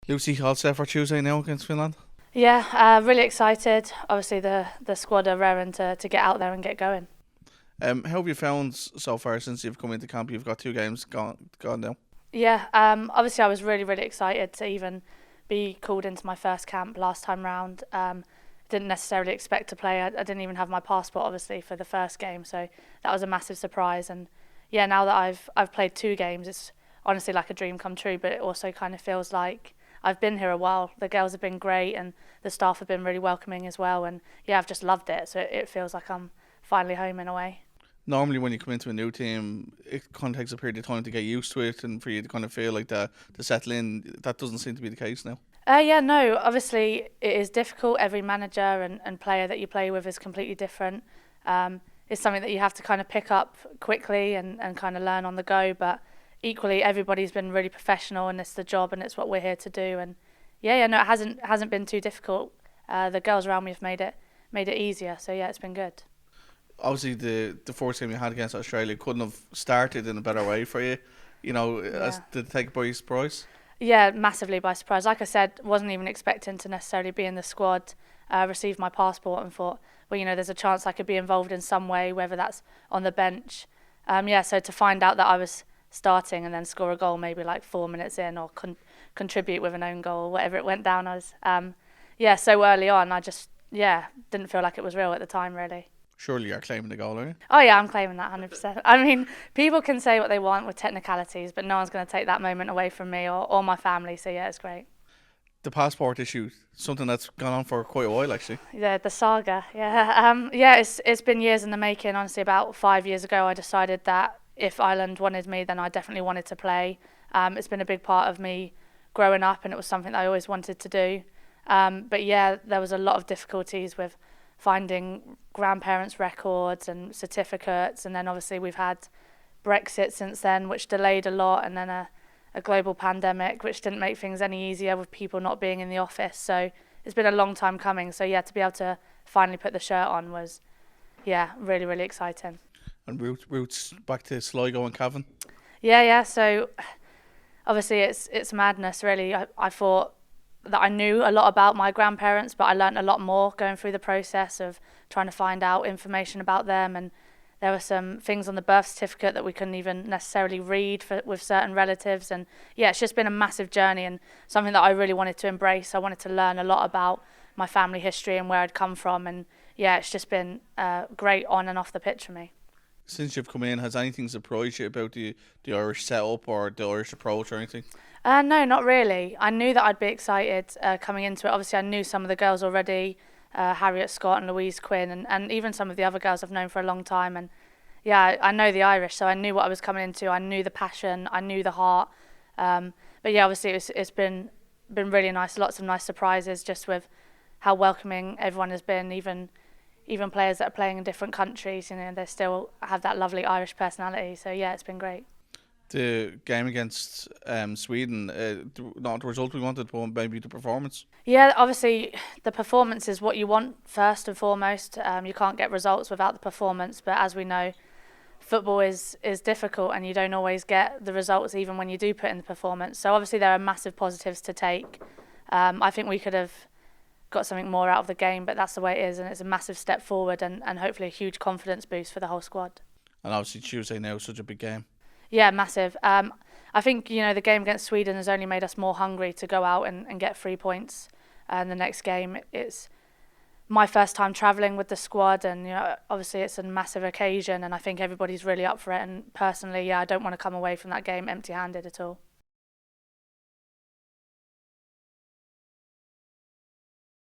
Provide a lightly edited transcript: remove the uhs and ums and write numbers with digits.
Lucy, all set for Tuesday now against Finland? Yeah, really excited. Obviously, the squad are raring to get out there and get going. How have you found so far since you've come into camp? You've got two games gone now. Yeah, obviously, I was really excited to even be called into my first camp last time round. Didn't necessarily expect to play. I didn't even have my passport, obviously, for the first game, so that was a massive surprise. And yeah, now that I've played two games, it's honestly like a dream come true. But it also kind of feels like I've been here a while. The girls have been great, and the staff have been really welcoming as well. And yeah, I've just loved it. So it feels like I'm finally home in a way. Normally, when you come into a new team, it kind of takes a period of time to get used to it and for you to kind of feel like that to settle in. That doesn't seem to be the case now. Yeah, no, obviously it is difficult. Every manager and player that you play with is completely different. It's something that you have to kind of pick up quickly and kind of learn on the go. But equally, everybody's been really professional, and it's the job, and it's what we're here to do. And yeah, no, it hasn't been too difficult. The girls around me have made it easier. So yeah, it's been good. Obviously, the first game you had against Australia couldn't have started in a better way for you. As Yeah. did it take it by surprise? Yeah, massively by surprise. Like I said, wasn't even expecting to necessarily be in the squad. Received my passport and thought, well, there's a chance I could be involved in some way, whether that's on the bench. Yeah, so to find out that I was starting and then score a goal maybe like 4 minutes in, or contribute with an own goal or whatever it went down as, yeah, so early on, I just, yeah, didn't feel like it was real at the time, really. Surely you're claiming the goal, are you? Oh yeah, I'm claiming that 100%. I mean, people can say what they want with technicalities, but no one's going to take that moment away from me or my family. So yeah, it's great. The passport issue, something that's gone on for quite a while actually. Yeah, the saga. Yeah, yeah. It's been years in the making. Honestly, about 5 years ago, I decided that if Ireland wanted me, then I definitely wanted to play. It's been a big part of me growing up, and it was something that I always wanted to do. But yeah, there was a lot of difficulties with finding grandparents' records and certificates, and then obviously we've had Brexit since then, which delayed a lot, and then a global pandemic, which didn't make things any easier with people not being in the office. So it's been a long time coming. So yeah, to be able to finally put the shirt on was, yeah, really exciting. And roots back to Sligo and Cavan. Yeah. So obviously it's madness, really. I thought that I knew a lot about my grandparents, but I learnt a lot more going through the process of trying to find out information about them. And there were some things on the birth certificate that we couldn't even necessarily read with certain relatives. And yeah, it's just been a massive journey and something that I really wanted to embrace. I wanted to learn a lot about my family history and where I'd come from. And yeah, it's just been great on and off the pitch for me. Since you've come in, has anything surprised you about the Irish setup or the Irish approach or anything? No, not really. I knew that I'd be excited coming into it. Obviously, I knew some of the girls already, Harriet Scott and Louise Quinn, and even some of the other girls I've known for a long time. And yeah, I know the Irish, so I knew what I was coming into. I knew the passion, I knew the heart. But yeah, obviously, it's been really nice. Lots of nice surprises, just with how welcoming everyone has been. Even players that are playing in different countries, they still have that lovely Irish personality. So yeah, it's been great. The game against Sweden, not the result we wanted, but maybe the performance. Yeah, obviously the performance is what you want first and foremost. You can't get results without the performance, but as we know, football is difficult, and you don't always get the results even when you do put in the performance. So obviously there are massive positives to take. I think we could have got something more out of the game, but that's the way it is, and it's a massive step forward and hopefully a huge confidence boost for the whole squad. And obviously Tuesday now is such a big game. Yeah, massive. I think, the game against Sweden has only made us more hungry to go out and get 3 points. And the next game, it's my first time travelling with the squad, and obviously it's a massive occasion, and I think everybody's really up for it. And personally, yeah, I don't want to come away from that game empty-handed at all.